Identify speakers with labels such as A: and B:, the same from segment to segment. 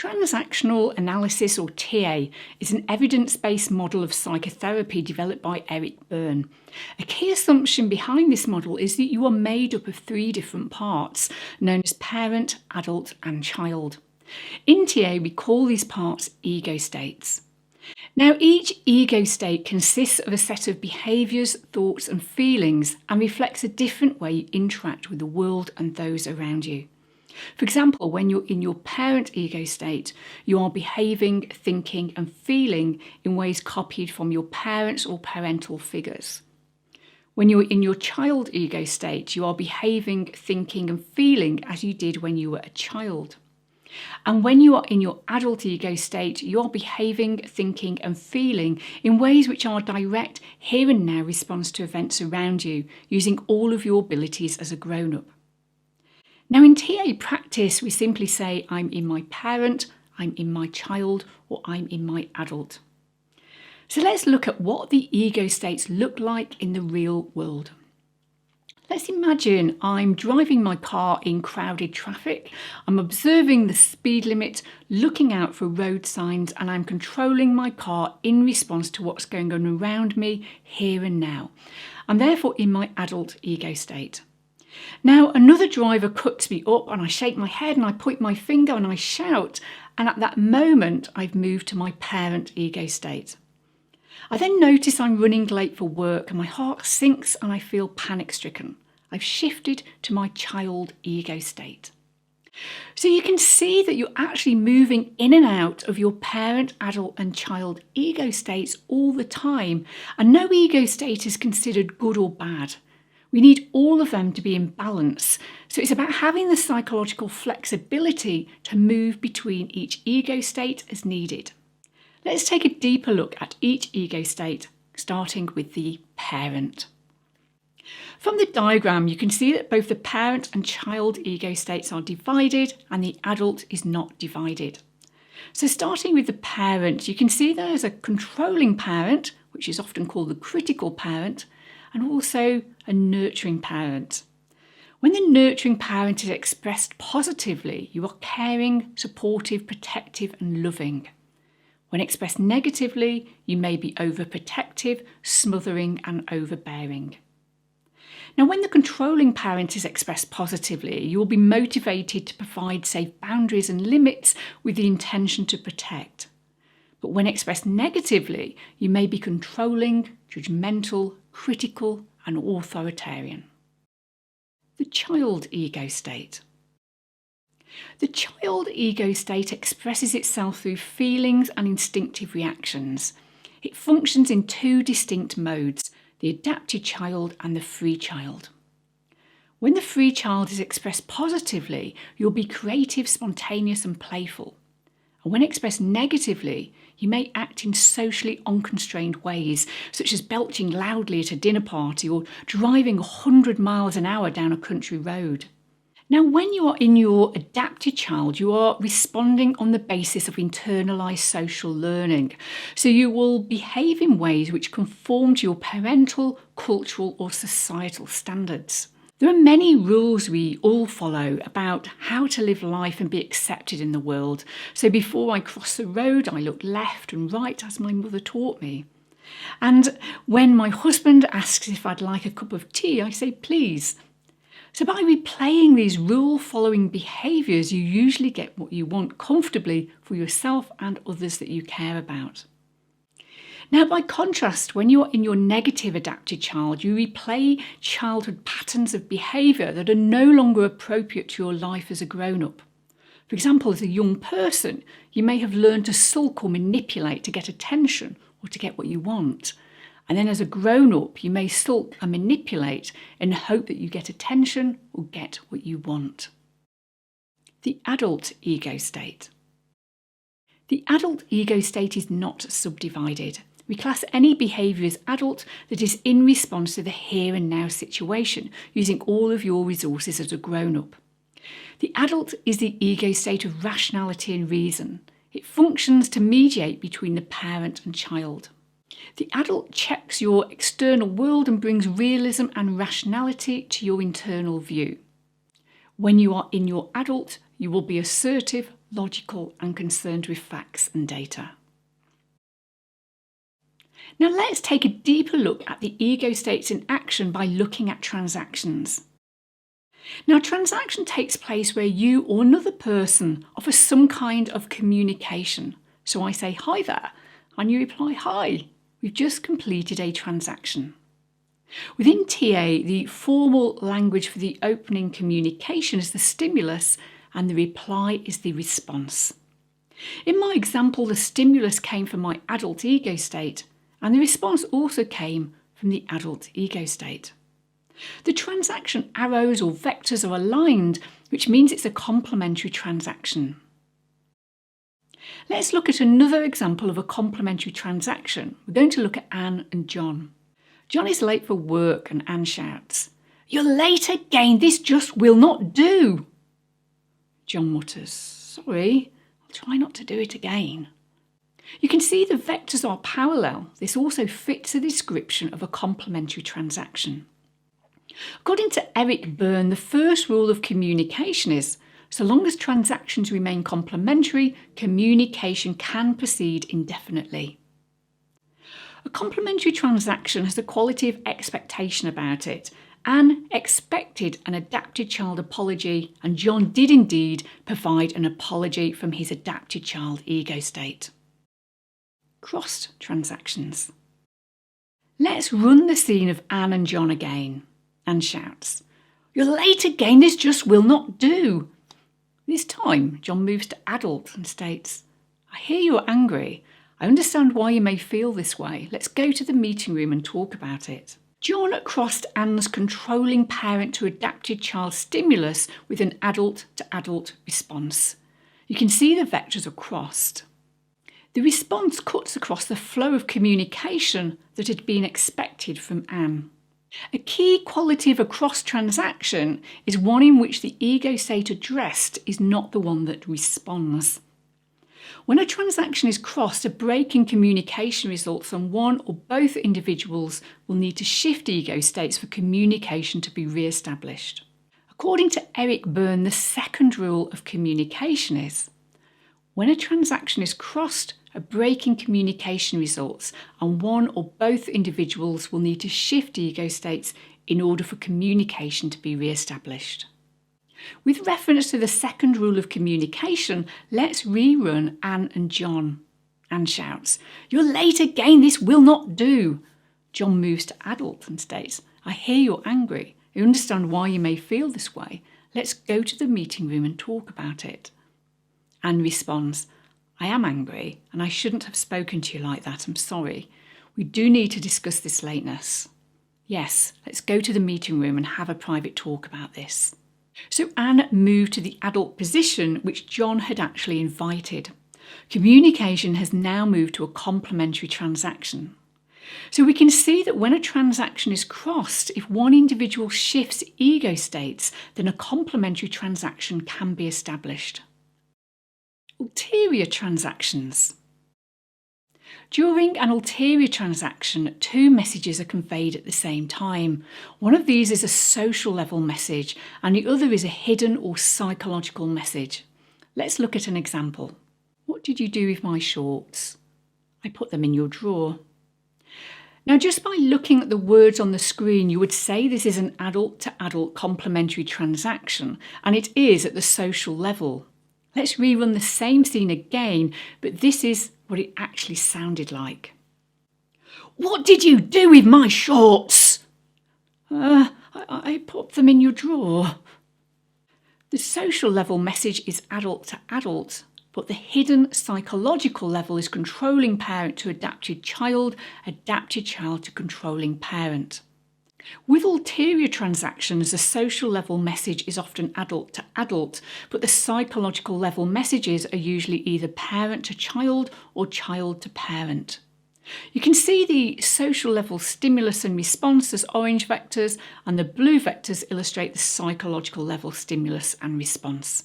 A: Transactional analysis, or TA, is an evidence-based model of psychotherapy developed by Eric Berne. A key assumption behind this model is that you are made up of three different parts, known as parent, adult, and child. In TA, we call these parts ego states. Now, each ego state consists of a set of behaviours, thoughts, and feelings, and reflects a different way you interact with the world and those around you. For example, when you're in your parent ego state, you are behaving, thinking, and feeling in ways copied from your parents or parental figures. When you're in your child ego state, you are behaving, thinking, and feeling as you did when you were a child. And when you are in your adult ego state, you are behaving, thinking, and feeling in ways which are direct, here and now response to events around you, using all of your abilities as a grown-up. Now, in TA practice, we simply say, I'm in my parent, I'm in my child, or I'm in my adult. So let's look at what the ego states look like in the real world. Let's imagine I'm driving my car in crowded traffic. I'm observing the speed limit, looking out for road signs, and I'm controlling my car in response to what's going on around me here and now. I'm therefore in my adult ego state. Now, another driver cuts me up and I shake my head and I point my finger and I shout, and at that moment I've moved to my parent ego state. I then notice I'm running late for work and my heart sinks and I feel panic-stricken. I've shifted to my child ego state. So you can see that you're actually moving in and out of your parent, adult and child ego states all the time, and no ego state is considered good or bad. We need all of them to be in balance. So it's about having the psychological flexibility to move between each ego state as needed. Let's take a deeper look at each ego state, starting with the parent. From the diagram, you can see that both the parent and child ego states are divided and the adult is not divided. So starting with the parent, you can see there's a controlling parent, which is often called the critical parent, and also a nurturing parent. When the nurturing parent is expressed positively, you are caring, supportive, protective, and loving. When expressed negatively, you may be overprotective, smothering, and overbearing. Now, when the controlling parent is expressed positively, you will be motivated to provide safe boundaries and limits with the intention to protect. But when expressed negatively, you may be controlling, judgmental, critical, and authoritarian. The child ego state. The child ego state expresses itself through feelings and instinctive reactions. It functions in two distinct modes, the adapted child and the free child. When the free child is expressed positively, you'll be creative, spontaneous, and playful. And when expressed negatively, you may act in socially unconstrained ways, such as belching loudly at a dinner party or driving 100 miles an hour down a country road. Now, when you are in your adapted child, you are responding on the basis of internalised social learning. So you will behave in ways which conform to your parental, cultural or societal standards. There are many rules we all follow about how to live life and be accepted in the world. So before I cross the road, I look left and right as my mother taught me. And when my husband asks if I'd like a cup of tea, I say please. So by replaying these rule-following behaviours, you usually get what you want comfortably for yourself and others that you care about. Now, by contrast, when you're in your negative adapted child, you replay childhood patterns of behaviour that are no longer appropriate to your life as a grown-up. For example, as a young person, you may have learned to sulk or manipulate to get attention or to get what you want. And then as a grown-up, you may sulk and manipulate in the hope that you get attention or get what you want. The adult ego state. The adult ego state is not subdivided. We class any behaviour as adult that is in response to the here and now situation, using all of your resources as a grown-up. The adult is the ego state of rationality and reason. It functions to mediate between the parent and child. The adult checks your external world and brings realism and rationality to your internal view. When you are in your adult, you will be assertive, logical, and concerned with facts and data. Now let's take a deeper look at the ego states in action by looking at transactions. Now, a transaction takes place where you or another person offers some kind of communication. So I say, "Hi there," and you reply, "Hi." We've just completed a transaction. Within TA, the formal language for the opening communication is the stimulus and the reply is the response. In my example, the stimulus came from my adult ego state and the response also came from the adult ego state. The transaction arrows or vectors are aligned, which means it's a complementary transaction. Let's look at another example of a complementary transaction. We're going to look at Anne and John. John is late for work and Anne shouts, "You're late again, this just will not do." John mutters, "Sorry, I'll try not to do it again." You can see the vectors are parallel. This also fits the description of a complementary transaction. According to Eric Berne, the first rule of communication is, so long as transactions remain complementary, communication can proceed indefinitely. A complementary transaction has the quality of expectation about it. Anne expected an adapted child apology, and John did indeed provide an apology from his adapted child ego state. Crossed transactions. Let's run the scene of Anne and John again. Anne shouts, "You're late again, this just will not do." This time, John moves to adult and states, "I hear you're angry. I understand why you may feel this way. Let's go to the meeting room and talk about it." John crossed Anne's controlling parent to adapted child stimulus with an adult to adult response. You can see the vectors are crossed. The response cuts across the flow of communication that had been expected from Anne. A key quality of a cross transaction is one in which the ego state addressed is not the one that responds. When a transaction is crossed, a break in communication results and one or both individuals will need to shift ego states for communication to be re-established. According to Eric Berne, the second rule of communication is, when a transaction is crossed, a break in communication results and one or both individuals will need to shift ego states in order for communication to be re-established. With reference to the second rule of communication, let's rerun Anne and John. Anne shouts, "You're late again, this will not do." John moves to adult and states, "I hear you're angry. I understand why you may feel this way. Let's go to the meeting room and talk about it." Anne responds, "I am angry and I shouldn't have spoken to you like that. I'm sorry. We do need to discuss this lateness. Yes, let's go to the meeting room and have a private talk about this." So Anne moved to the adult position which John had actually invited. Communication has now moved to a complementary transaction. So we can see that when a transaction is crossed, if one individual shifts ego states, then a complementary transaction can be established. Ulterior transactions. During an ulterior transaction, two messages are conveyed at the same time. One of these is a social level message and the other is a hidden or psychological message. Let's look at an example. "What did you do with my shorts?" "I put them in your drawer." Now, just by looking at the words on the screen, you would say this is an adult-to-adult complementary transaction, and it is at the social level. Let's rerun the same scene again, but this is what it actually sounded like. "What did you do with my shorts?" I put them in your drawer." The social level message is adult to adult, but the hidden psychological level is controlling parent to adapted child to controlling parent. With ulterior transactions, the social level message is often adult to adult, but the psychological level messages are usually either parent to child or child to parent. You can see the social level stimulus and response as orange vectors, and the blue vectors illustrate the psychological level stimulus and response.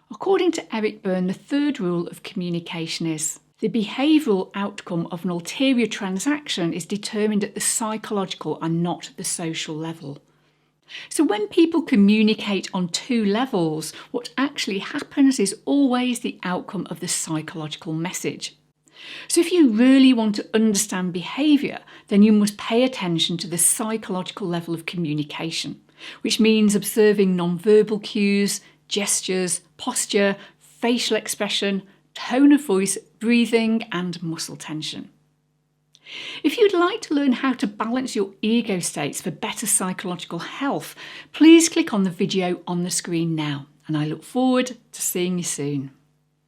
A: According to Eric Berne, the third rule of communication is, the behavioural outcome of an ulterior transaction is determined at the psychological and not the social level. So when people communicate on two levels, what actually happens is always the outcome of the psychological message. So if you really want to understand behaviour, then you must pay attention to the psychological level of communication, which means observing non-verbal cues, gestures, posture, facial expression, tone of voice, breathing and muscle tension. If you'd like to learn how to balance your ego states for better psychological health, please click on the video on the screen now, and I look forward to seeing you soon.